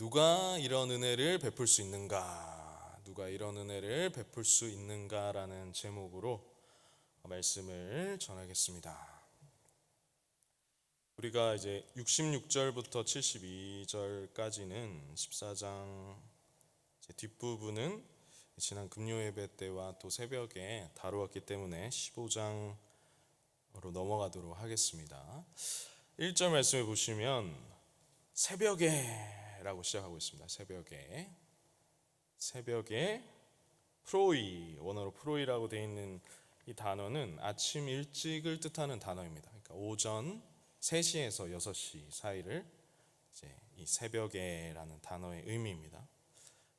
누가 이런 은혜를 베풀 수 있는가? 누가 이런 은혜를 베풀 수 있는가라는 제목으로 말씀을 전하겠습니다. 우리가 이제 66절부터 72절까지는 14장 뒷부분은 지난 금요 예배 때와 또 새벽에 다루었기 때문에 15장으로 넘어가도록 하겠습니다. 1절 말씀을 보시면 새벽에 라고 시작하고 있습니다. 새벽에 프로이, 원어로 프로이라고 되어 있는 이 단어는 아침 일찍을 뜻하는 단어입니다. 그러니까 오전 3시에서 6시 사이를 이제 이 새벽에라는 단어의 의미입니다.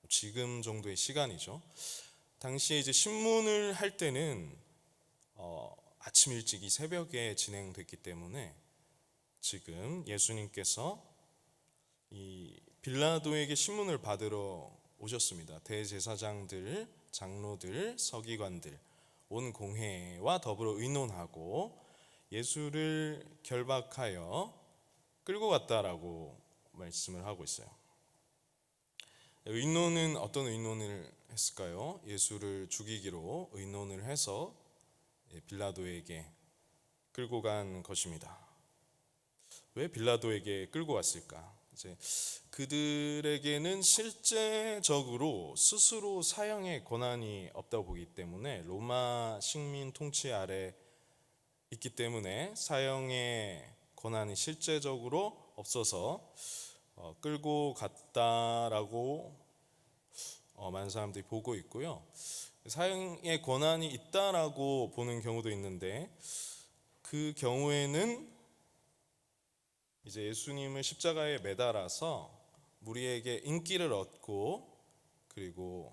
지금 정도의 시간이죠. 당시에 이제 신문을 할 때는 아침 일찍 이 새벽에 진행됐기 때문에 지금 예수님께서 이 빌라도에게 신문을 받으러 오셨습니다. 대제사장들, 장로들, 서기관들, 온 공회와 더불어 의논하고 예수를 결박하여 끌고 갔다라고 말씀을 하고 있어요. 의논은 어떤 의논을 했을까요? 예수를 죽이기로 의논을 해서 빌라도에게 끌고 간 것입니다. 왜 빌라도에게 끌고 왔을까? 이제 그들에게는 실제적으로 스스로 사형의 권한이 없다고 보기 때문에 로마 식민 통치 아래 있기 때문에 사형의 권한이 실제적으로 없어서 끌고 갔다라고 많은 사람들이 보고 있고요. 사형의 권한이 있다라고 보는 경우도 있는데 그 경우에는 이제 예수님을 십자가에 매달아서 무리에게 인기를 얻고 그리고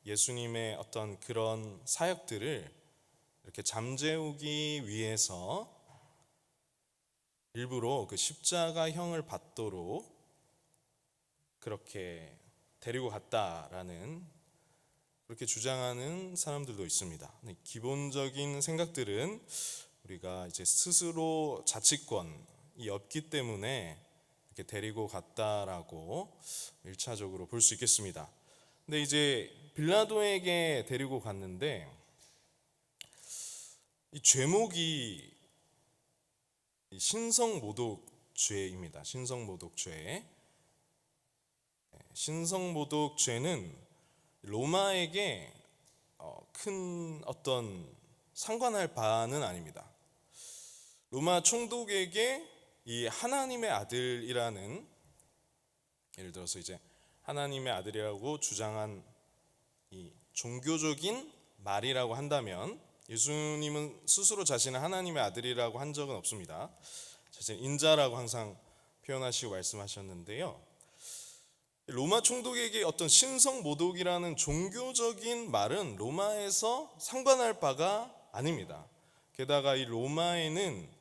예수님의 어떤 그런 사역들을 이렇게 잠재우기 위해서 일부러 그 십자가형을 받도록 그렇게 데리고 갔다라는 그렇게 주장하는 사람들도 있습니다. 기본적인 생각들은 우리가 이제 스스로 자치권이 없기 때문에 이렇게 데리고 갔다라고 1차적으로 볼 수 있겠습니다. 근데 이제 빌라도에게 데리고 갔는데 이 죄목이 신성모독죄입니다. 신성모독죄는 로마에게 큰 어떤 상관할 바는 아닙니다. 로마 총독에게 이 하나님의 아들이라는, 예를 들어서 이제 하나님의 아들이라고 주장한 이 종교적인 말이라고 한다면, 예수님은 스스로 자신을 하나님의 아들이라고 한 적은 없습니다. 자신을 인자라고 항상 표현하시고 말씀하셨는데요. 로마 총독에게 어떤 신성모독이라는 종교적인 말은 로마에서 상관할 바가 아닙니다. 게다가 이 로마에는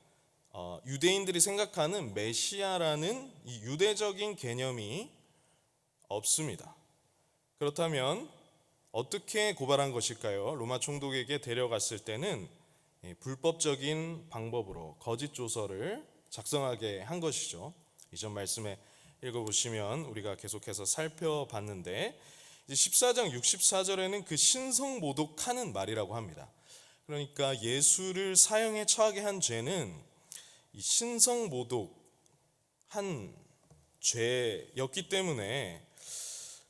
유대인들이 생각하는 메시아라는 이 유대적인 개념이 없습니다. 그렇다면 어떻게 고발한 것일까요? 로마 총독에게 데려갔을 때는 불법적인 방법으로 거짓 조서를 작성하게 한 것이죠. 이전 말씀에 읽어보시면 우리가 계속해서 살펴봤는데 14장 64절에는 그 신성모독하는 말이라고 합니다. 그러니까 예수를 사형에 처하게 한 죄는 이 신성모독한 죄였기 때문에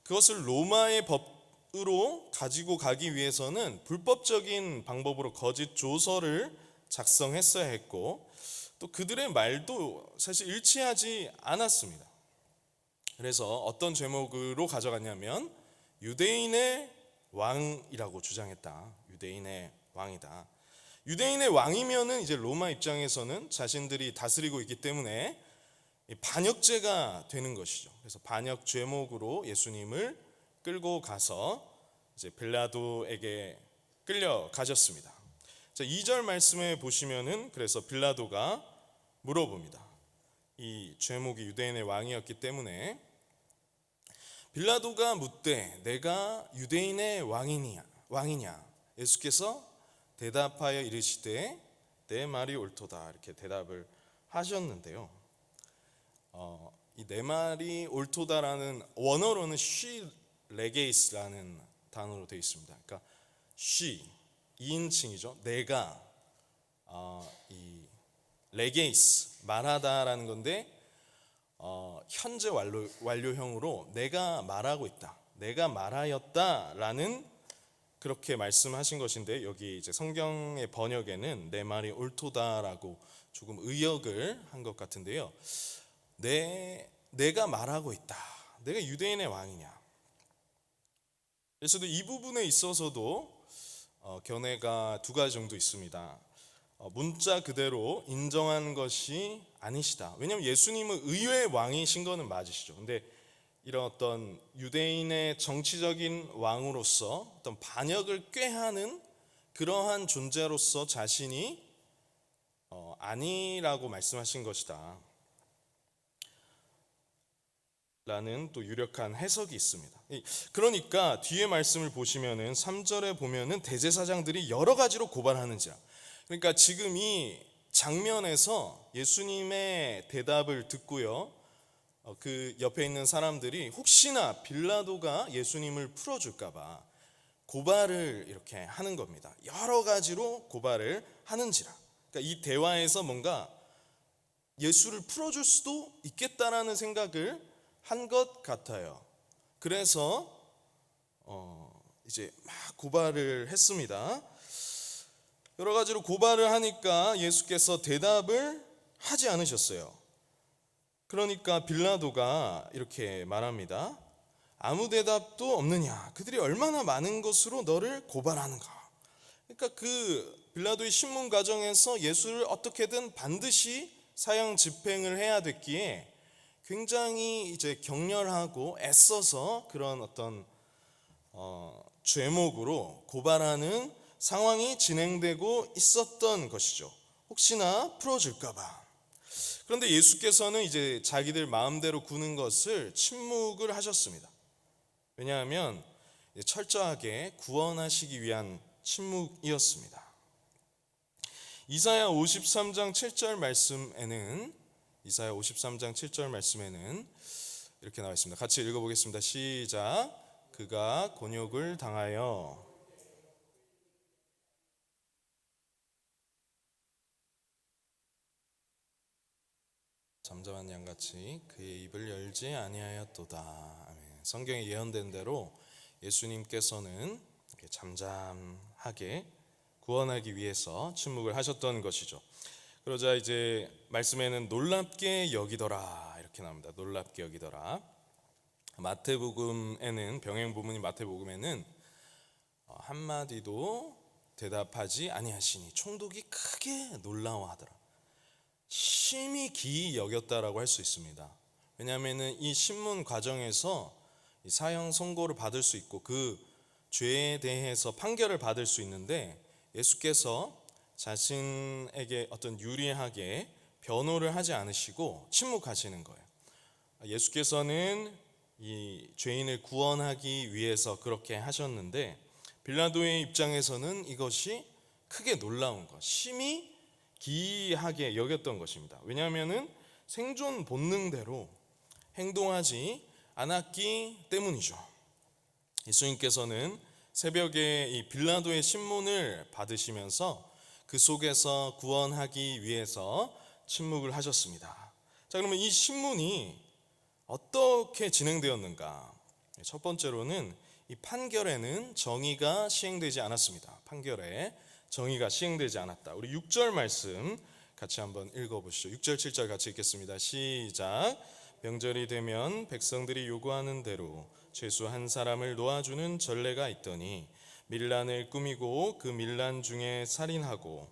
그것을 로마의 법으로 가지고 가기 위해서는 불법적인 방법으로 거짓 조서를 작성했어야 했고 또 그들의 말도 사실 일치하지 않았습니다. 그래서 어떤 제목으로 가져갔냐면 유대인의 왕이라고 주장했다. 유대인의 왕이다. 유대인의 왕이면은 이제 로마 입장에서는 자신들이 다스리고 있기 때문에 반역죄가 되는 것이죠. 그래서 반역 죄목으로 예수님을 끌고 가서 이제 빌라도에게 끌려가셨습니다. 자, 2절 말씀에 보시면은 그래서 빌라도가 물어봅니다. 이 죄목이 유대인의 왕이었기 때문에 빌라도가 묻되 내가 유대인의 왕이냐? 예수께서 대답하여 이르시되 내 말이 옳도다 이렇게 대답을 하셨는데요. 이 내 말이 옳도다라는 원어로는 she legeis라는 단어로 되어 있습니다. 그러니까 she 2인칭이죠. 내가 이 legeis 말하다라는 건데 현재 완료형으로 내가 말하고 있다, 내가 말하였다라는 그렇게 말씀하신 것인데, 여기 이제 성경의 번역에는 내 말이 옳도다라고 조금 의역을 한 것 같은데요. 내가 말하고 있다, 내가 유대인의 왕이냐. 그래서도 이 부분에 있어서도 견해가 두 가지 정도 있습니다. 문자 그대로 인정한 것이 아니시다. 왜냐하면 예수님은 의외의 왕이신 거는 맞으시죠. 근데 이런 어떤 유대인의 정치적인 왕으로서 어떤 반역을 꾀하는 그러한 존재로서 자신이 아니라고 말씀하신 것이다 라는 또 유력한 해석이 있습니다. 그러니까 뒤에 말씀을 보시면은 3절에 보면은 대제사장들이 여러 가지로 고발하는지라. 그러니까 지금 이 장면에서 예수님의 대답을 듣고요, 그 옆에 있는 사람들이 혹시나 빌라도가 예수님을 풀어줄까봐 고발을 이렇게 하는 겁니다. 여러 가지로 고발을 하는지라. 그러니까 이 대화에서 뭔가 예수를 풀어줄 수도 있겠다라는 생각을 한 것 같아요. 그래서 이제 막 고발을 했습니다. 여러 가지로 고발을 하니까 예수께서 대답을 하지 않으셨어요. 그러니까 빌라도가 이렇게 말합니다. 아무 대답도 없느냐? 그들이 얼마나 많은 것으로 너를 고발하는가? 그러니까 그 빌라도의 신문 과정에서 예수를 어떻게든 반드시 사형 집행을 해야 됐기에 굉장히 이제 격렬하고 애써서 그런 어떤 죄목으로 고발하는 상황이 진행되고 있었던 것이죠. 혹시나 풀어줄까봐. 그런데 예수께서는 이제 자기들 마음대로 구는 것을 침묵을 하셨습니다. 왜냐하면 철저하게 구원하시기 위한 침묵이었습니다. 이사야 53장 7절 말씀에는 이렇게 나와 있습니다. 같이 읽어보겠습니다. 시작. 그가 곤욕을 당하여 잠잠한 양같이 그의 입을 열지 아니하였도다. 아멘. 성경에 예언된 대로 예수님께서는 이렇게 잠잠하게 구원하기 위해서 침묵을 하셨던 것이죠. 그러자 이제 말씀에는 놀랍게 여기더라 이렇게 나옵니다. 놀랍게 여기더라. 마태복음에는, 병행 부문인 마태복음에는 한마디도 대답하지 아니하시니 총독이 크게 놀라워하더라. 심히 기이 여겼다라고 할 수 있습니다. 왜냐하면 이 신문 과정에서 사형 선고를 받을 수 있고 그 죄에 대해서 판결을 받을 수 있는데, 예수께서 자신에게 어떤 유리하게 변호를 하지 않으시고 침묵하시는 거예요. 예수께서는 이 죄인을 구원하기 위해서 그렇게 하셨는데, 빌라도의 입장에서는 이것이 크게 놀라운 것, 심히 기이하게 여겼던 것입니다. 왜냐하면 생존 본능대로 행동하지 않았기 때문이죠. 예수님께서는 새벽에 이 빌라도의 신문을 받으시면서 그 속에서 구원하기 위해서 침묵을 하셨습니다. 자, 그러면 이 신문이 어떻게 진행되었는가? 첫 번째로는 이 판결에는 정의가 시행되지 않았습니다. 판결에 정의가 시행되지 않았다. 우리 6절 말씀 같이 한번 읽어보시죠. 6절 7절 같이 읽겠습니다. 시작. 명절이 되면 백성들이 요구하는 대로 죄수 한 사람을 놓아주는 전례가 있더니 밀란을 꾸미고 그 밀란 중에 살인하고.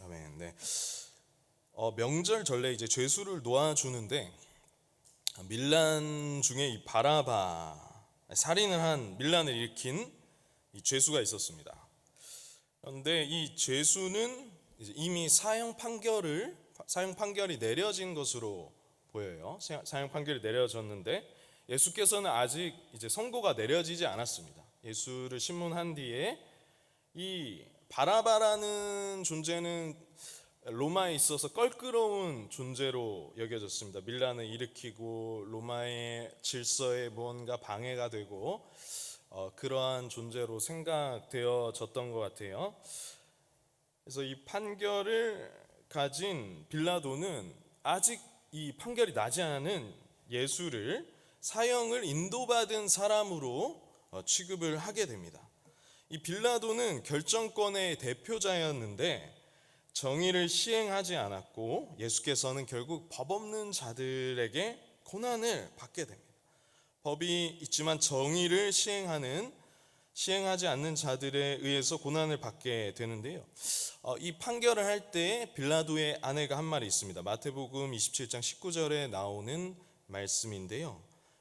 아멘. 네. 명절 전례, 이제 죄수를 놓아주는데 밀란 중에 이 바라바, 살인을 한, 밀란을 일으킨 이 죄수가 있었습니다. 그런데 이 죄수는 이미 사형 판결이 내려진 것으로 보여요. 사형 판결이 내려졌는데 예수께서는 아직 이제 선고가 내려지지 않았습니다. 예수를 신문한 뒤에 이 바라바라는 존재는 로마에 있어서 껄끄러운 존재로 여겨졌습니다. 밀란을 일으키고 로마의 질서에 무언가 방해가 되고 그러한 존재로 생각되어졌던 것 같아요. 그래서 이 판결을 가진 빌라도는 아직 이 판결이 나지 않은 예수를 사형을 인도받은 사람으로 취급을 하게 됩니다. 이 빌라도는 결정권의 대표자였는데 정의를 시행하지 않았고 예수께서는 결국 법 없는 자들에게 고난을 받게 됩니다. 법이 있지만 정의를 시행하지 않는 자들에 의해서 고난을 받게 되는데요. 이 판결을 할 때 빌라도의 아내가 한 말이 있습니다. 마태복음 27장 19절에 나오는 말씀인데요.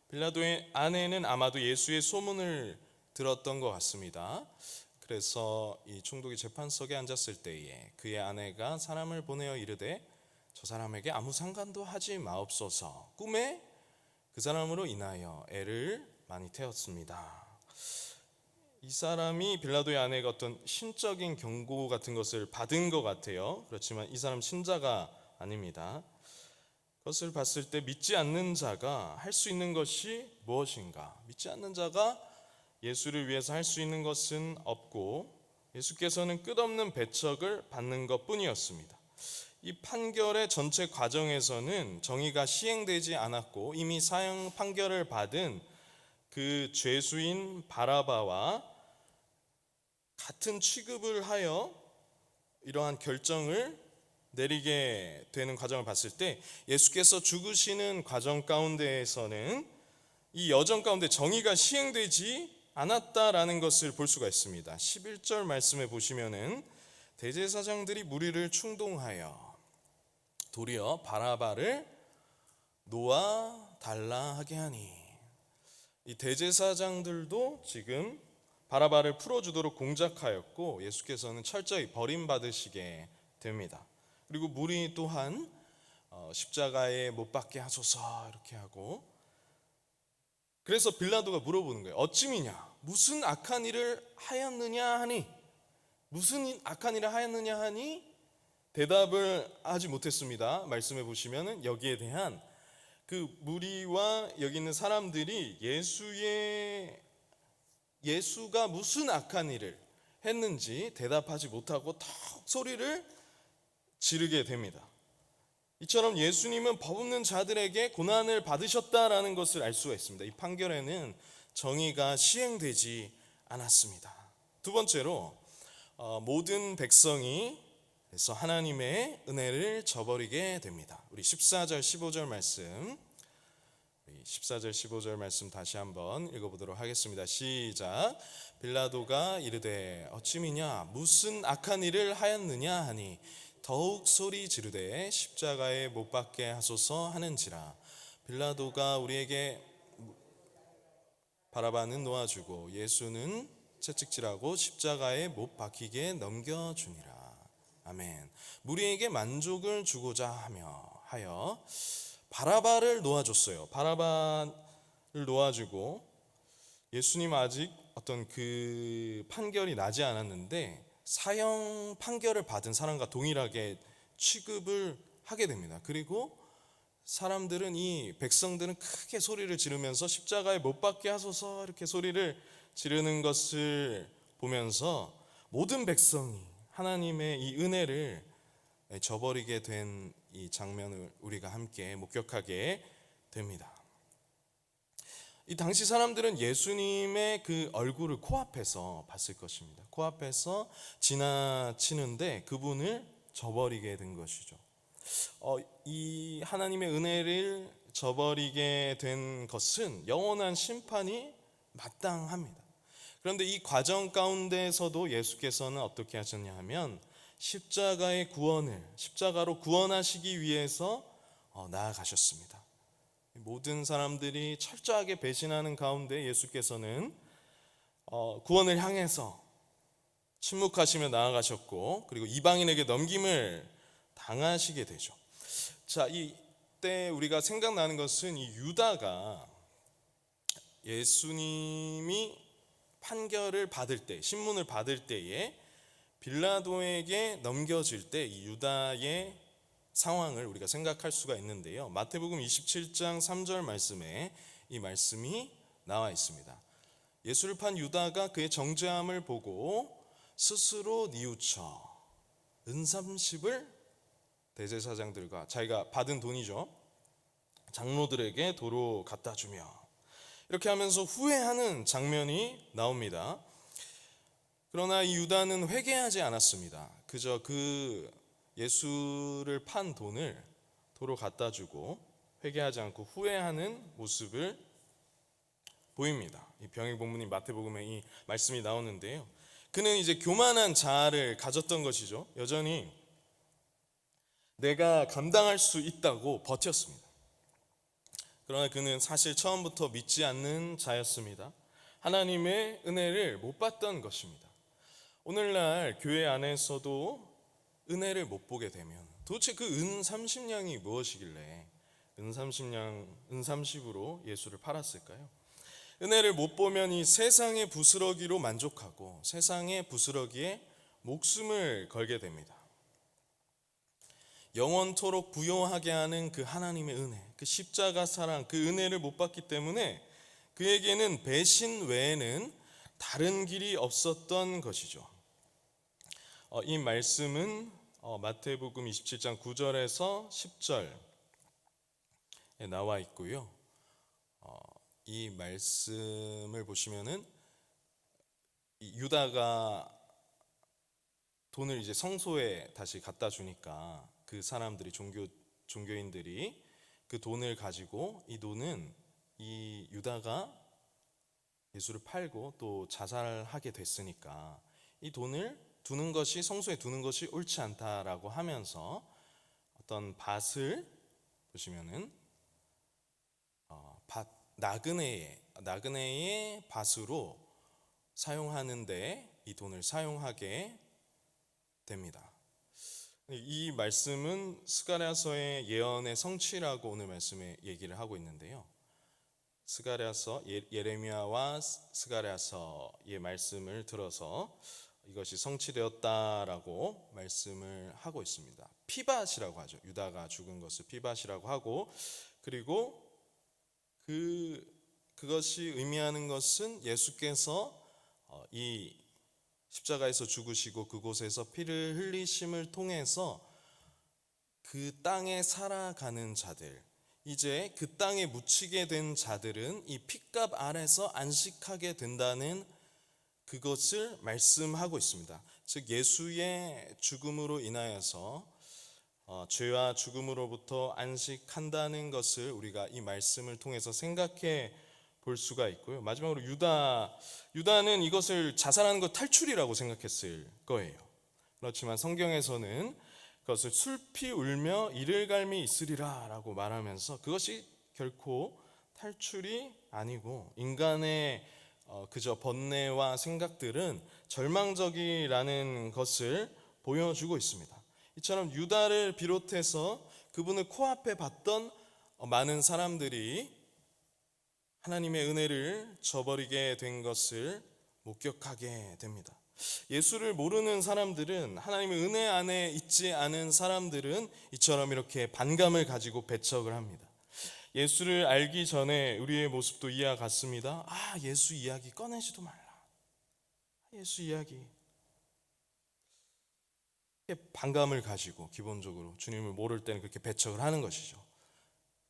빌라도의 아내는 아마도 예수의 소문을 들었던 것 같습니다. 그래서 이 총독이 재판석에 앉았을 때에 그의 아내가 사람을 보내어 이르되 저 사람에게 아무 상관도 하지 마옵소서. 꿈에 그 사람으로 인하여 애를 많이 태웠습니다. 이 사람이 빌라도의 아내가 어떤 신적인 경고 같은 것을 받은 것 같아요. 그렇지만 이 사람 신자가 아닙니다. 그것을 봤을 때 믿지 않는 자가 할 수 있는 것이 무엇인가? 믿지 않는 자가 예수를 위해서 할 수 있는 것은 없고 예수께서는 끝없는 배척을 받는 것뿐이었습니다. 이 판결의 전체 과정에서는 정의가 시행되지 않았고 이미 사형 판결을 받은 그 죄수인 바라바와 같은 취급을 하여 이러한 결정을 내리게 되는 과정을 봤을 때 예수께서 죽으시는 과정 가운데에서는 이 여정 가운데 정의가 시행되지 않았다라는 것을 볼 수가 있습니다. 11절 말씀에 보시면은 대제사장들이 무리를 충동하여 도리어 바라바를 놓아 달라 하게 하니 이 대제사장들도 지금 바라바를 풀어주도록 공작하였고 예수께서는 철저히 버림받으시게 됩니다. 그리고 무리 또한 십자가에 못 박게 하소서 이렇게 하고 그래서 빌라도가 물어보는 거예요. 어찌미냐? 무슨 악한 일을 하였느냐 하니? 무슨 악한 일을 하였느냐 하니? 대답을 하지 못했습니다. 말씀해 보시면은 여기에 대한 그 무리와 여기 있는 사람들이 예수가 무슨 악한 일을 했는지 대답하지 못하고 턱 소리를 지르게 됩니다. 이처럼 예수님은 법 없는 자들에게 고난을 받으셨다라는 것을 알 수가 있습니다. 이 판결에는 정의가 시행되지 않았습니다. 두 번째로 모든 백성이 그래서 하나님의 은혜를 저버리게 됩니다. 우리 14절 15절 말씀 14절 15절 말씀 다시 한번 읽어보도록 하겠습니다. 시작. 빌라도가 이르되 어찌미냐 무슨 악한 일을 하였느냐 하니 더욱 소리 지르되 십자가에 못 박게 하소서 하는지라. 빌라도가 우리에게 바라바는 놓아주고 예수는 채찍질하고 십자가에 못 박히게 넘겨주니라. 아멘. 무리에게 만족을 주고자 하여 바라바를 놓아줬어요. 바라바를 놓아주고 예수님 아직 어떤 그 판결이 나지 않았는데 사형 판결을 받은 사람과 동일하게 취급을 하게 됩니다. 그리고 사람들은 이 백성들은 크게 소리를 지르면서 십자가에 못 박게 하소서 이렇게 소리를 지르는 것을 보면서 모든 백성이 하나님의 이 은혜를 저버리게 된 이 장면을 우리가 함께 목격하게 됩니다. 이 당시 사람들은 예수님의 그 얼굴을 코앞에서 봤을 것입니다. 코앞에서 지나치는데 그분을 저버리게 된 것이죠. 이 하나님의 은혜를 저버리게 된 것은 영원한 심판이 마땅합니다. 그런데 이 과정 가운데서도 예수께서는 어떻게 하셨냐 하면 십자가로 구원하시기 위해서 나아가셨습니다. 모든 사람들이 철저하게 배신하는 가운데 예수께서는 구원을 향해서 침묵하시며 나아가셨고 그리고 이방인에게 넘김을 당하시게 되죠. 자, 이때 우리가 생각나는 것은 이 유다가 예수님이 판결을 받을 때, 신문을 받을 때에 빌라도에게 넘겨질 때 이 유다의 상황을 우리가 생각할 수가 있는데요. 마태복음 27장 3절 말씀에 이 말씀이 나와 있습니다. 예수를 판 유다가 그의 정죄함을 보고 스스로 뉘우쳐 은삼십을 대제사장들과 자기가 받은 돈이죠, 장로들에게 도로 갖다 주며 이렇게 하면서 후회하는 장면이 나옵니다. 그러나 이 유다는 회개하지 않았습니다. 그저 그 예수를 판 돈을 도로 갖다 주고 회개하지 않고 후회하는 모습을 보입니다. 이 병행 본문인 마태복음에 이 말씀이 나오는데요. 그는 이제 교만한 자아를 가졌던 것이죠. 여전히 내가 감당할 수 있다고 버텼습니다. 그러나 그는 사실 처음부터 믿지 않는 자였습니다. 하나님의 은혜를 못 받던 것입니다. 오늘날 교회 안에서도 은혜를 못 보게 되면 도대체 그 은 30냥이 무엇이길래 은 30으로 예수를 팔았을까요? 은혜를 못 보면 이 세상의 부스러기로 만족하고 세상의 부스러기에 목숨을 걸게 됩니다. 영원토록 부요하게 하는 그 하나님의 은혜, 그 십자가 사랑, 그 은혜를 못 받기 때문에 그에게는 배신 외에는 다른 길이 없었던 것이죠. 이 말씀은 마태복음 27장 9절에서 10절에 나와 있고요. 이 말씀을 보시면은 유다가 돈을 이제 성소에 다시 갖다 주니까 그 사람들이 종교인들이 그 돈을 가지고 이 돈은 이 유다가 예수를 팔고 또 자살하게 됐으니까 이 돈을 두는 것이 성소에 두는 것이 옳지 않다라고 하면서 어떤 밭을 보시면은 나그네의 밭으로 사용하는데 이 돈을 사용하게 됩니다. 이 말씀은 스가랴서의 예언의 성취라고 오늘 말씀에 얘기를 하고 있는데요. 스가랴서 예레미야와 스가랴서의 말씀을 들어서 이것이 성취되었다라고 말씀을 하고 있습니다. 피밭이라고 하죠. 유다가 죽은 것을 피밭이라고 하고, 그리고 그것이 의미하는 것은 예수께서 이 십자가에서 죽으시고 그곳에서 피를 흘리심을 통해서 그 땅에 살아가는 자들, 이제 그 땅에 묻히게 된 자들은 이 핏값 아래서 안식하게 된다는 그것을 말씀하고 있습니다. 즉 예수의 죽음으로 인하여서 죄와 죽음으로부터 안식한다는 것을 우리가 이 말씀을 통해서 생각해 볼 수가 있고요. 마지막으로 유다는 이것을 자살하는 것 탈출이라고 생각했을 거예요. 그렇지만 성경에서는 그것을 술피 울며 이를 갈미 있으리라 라고 말하면서 그것이 결코 탈출이 아니고 인간의 그저 번뇌와 생각들은 절망적이라는 것을 보여주고 있습니다. 이처럼 유다를 비롯해서 그분을 코앞에 봤던 많은 사람들이 하나님의 은혜를 저버리게 된 것을 목격하게 됩니다. 예수를 모르는 사람들은, 하나님의 은혜 안에 있지 않은 사람들은 이처럼 이렇게 반감을 가지고 배척을 합니다. 예수를 알기 전에 우리의 모습도 이와 같습니다. 예수 이야기 꺼내지도 말라. 예수 이야기. 반감을 가지고 기본적으로 주님을 모를 때는 그렇게 배척을 하는 것이죠.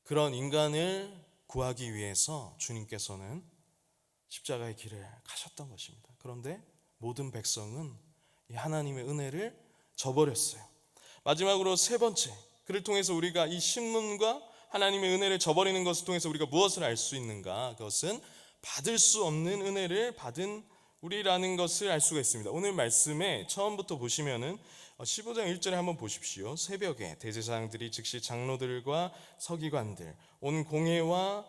그런 인간을 구하기 위해서 주님께서는 십자가의 길을 가셨던 것입니다. 그런데 모든 백성은 이 하나님의 은혜를 저버렸어요. 마지막으로 세 번째, 그를 통해서 우리가 이 신문과 하나님의 은혜를 저버리는 것을 통해서 우리가 무엇을 알 수 있는가? 그것은 받을 수 없는 은혜를 받은 우리라는 것을 알 수가 있습니다. 오늘 말씀에 처음부터 보시면은 15장 1절에 한번 보십시오. 새벽에 대제사장들이 즉시 장로들과 서기관들, 온 공회와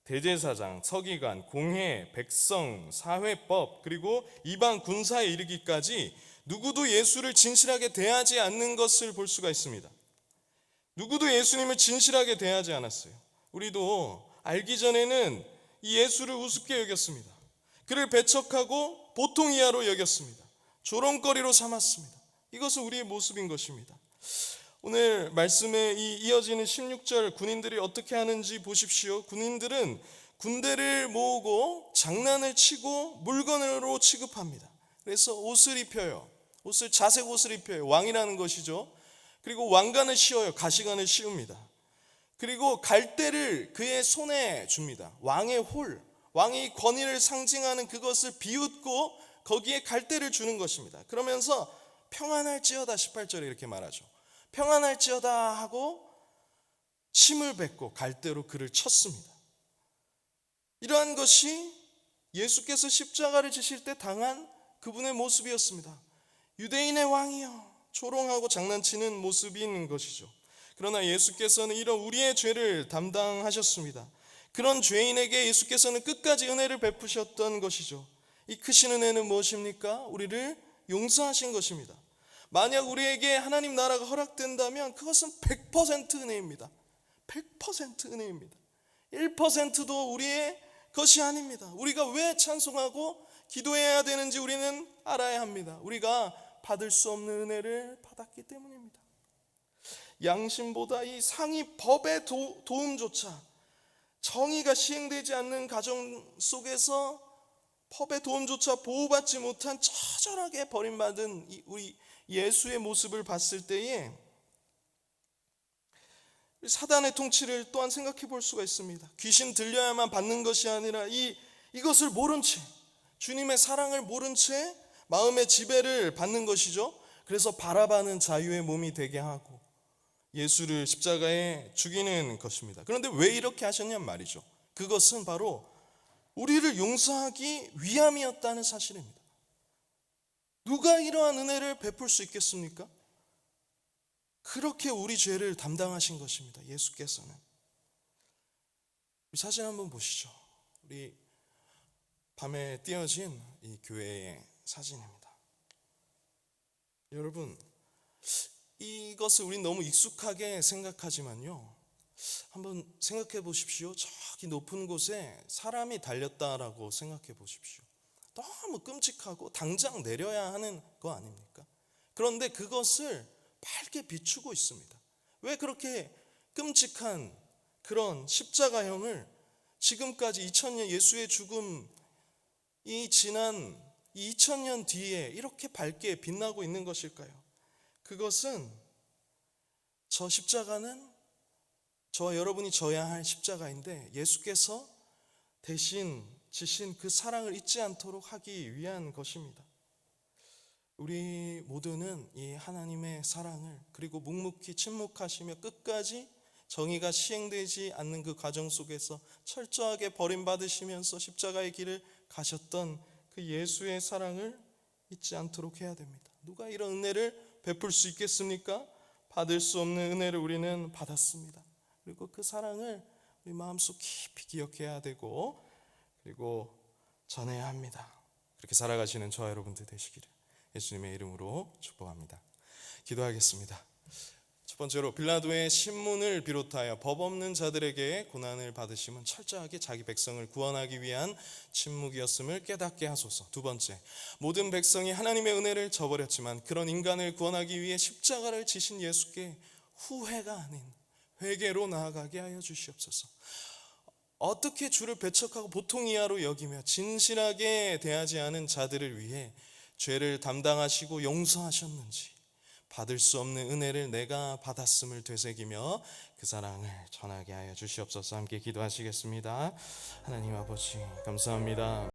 대제사장, 서기관, 공회, 백성, 사회법, 그리고 이방 군사에 이르기까지 누구도 예수를 진실하게 대하지 않는 것을 볼 수가 있습니다. 누구도 예수님을 진실하게 대하지 않았어요. 우리도 알기 전에는 이 예수를 우습게 여겼습니다. 그를 배척하고 보통 이하로 여겼습니다. 조롱거리로 삼았습니다. 이것은 우리의 모습인 것입니다. 오늘 말씀에 이어지는 16절 군인들이 어떻게 하는지 보십시오. 군인들은 군대를 모으고 장난을 치고 물건으로 취급합니다. 그래서 옷을 입혀요. 자색 옷을 입혀요. 왕이라는 것이죠. 그리고 왕관을 씌워요. 가시관을 씌웁니다. 그리고 갈대를 그의 손에 줍니다. 왕의 홀, 왕의 권위를 상징하는 그것을 비웃고 거기에 갈대를 주는 것입니다. 그러면서 평안할지어다 18절에 이렇게 말하죠. 평안할지어다 하고 침을 뱉고 갈대로 그를 쳤습니다. 이러한 것이 예수께서 십자가를 지실 때 당한 그분의 모습이었습니다. 유대인의 왕이여, 조롱하고 장난치는 모습인 것이죠. 그러나 예수께서는 이런 우리의 죄를 담당하셨습니다. 그런 죄인에게 예수께서는 끝까지 은혜를 베푸셨던 것이죠. 이 크신 은혜는 무엇입니까? 우리를 용서하신 것입니다. 만약 우리에게 하나님 나라가 허락된다면 그것은 100% 은혜입니다. 100% 은혜입니다. 1%도 우리의 것이 아닙니다. 우리가 왜 찬송하고 기도해야 되는지 우리는 알아야 합니다. 우리가 받을 수 없는 은혜를 받았기 때문입니다. 양심보다 이 상위 법의 도움조차, 정의가 시행되지 않는 가정 속에서 법의 도움조차 보호받지 못한 처절하게 버림받은 우리 예수의 모습을 봤을 때에 사단의 통치를 또한 생각해 볼 수가 있습니다. 귀신 들려야만 받는 것이 아니라 이것을 모른 채, 주님의 사랑을 모른 채 마음의 지배를 받는 것이죠. 그래서 바라바는 자유의 몸이 되게 하고 예수를 십자가에 죽이는 것입니다. 그런데 왜 이렇게 하셨냔 말이죠. 그것은 바로 우리를 용서하기 위함이었다는 사실입니다. 누가 이러한 은혜를 베풀 수 있겠습니까? 그렇게 우리 죄를 담당하신 것입니다. 예수께서는. 사진 한번 보시죠. 우리 밤에 띄어진 이 교회의 사진입니다. 여러분, 이것을 우린 너무 익숙하게 생각하지만요, 한번 생각해 보십시오. 저기 높은 곳에 사람이 달렸다라고 생각해 보십시오. 너무 끔찍하고 당장 내려야 하는 거 아닙니까? 그런데 그것을 밝게 비추고 있습니다. 왜 그렇게 끔찍한 그런 십자가형을 지금까지 2000년 예수의 죽음이 지난 2000년 뒤에 이렇게 밝게 빛나고 있는 것일까요? 그것은 저 십자가는 저와 여러분이 져야 할 십자가인데 예수께서 대신 지신 그 사랑을 잊지 않도록 하기 위한 것입니다. 우리 모두는 이 하나님의 사랑을, 그리고 묵묵히 침묵하시며 끝까지 정의가 시행되지 않는 그 과정 속에서 철저하게 버림받으시면서 십자가의 길을 가셨던 그 예수의 사랑을 잊지 않도록 해야 됩니다. 누가 이런 은혜를 베풀 수 있겠습니까? 받을 수 없는 은혜를 우리는 받았습니다. 그리고 그 사랑을 우리 마음속 깊이 기억해야 되고, 그리고 전해야 합니다. 그렇게 살아가시는 저와 여러분들 되시기를 예수님의 이름으로 축복합니다. 기도하겠습니다. 첫 번째로, 빌라도의 신문을 비롯하여 법 없는 자들에게 고난을 받으심은 철저하게 자기 백성을 구원하기 위한 침묵이었음을 깨닫게 하소서. 두 번째, 모든 백성이 하나님의 은혜를 저버렸지만 그런 인간을 구원하기 위해 십자가를 지신 예수께 후회가 아닌 회개로 나아가게 하여 주시옵소서. 어떻게 주를 배척하고 보통 이하로 여기며 진실하게 대하지 않은 자들을 위해 죄를 담당하시고 용서하셨는지, 받을 수 없는 은혜를 내가 받았음을 되새기며 그 사랑을 전하게 하여 주시옵소서. 함께 기도하시겠습니다. 하나님 아버지, 감사합니다.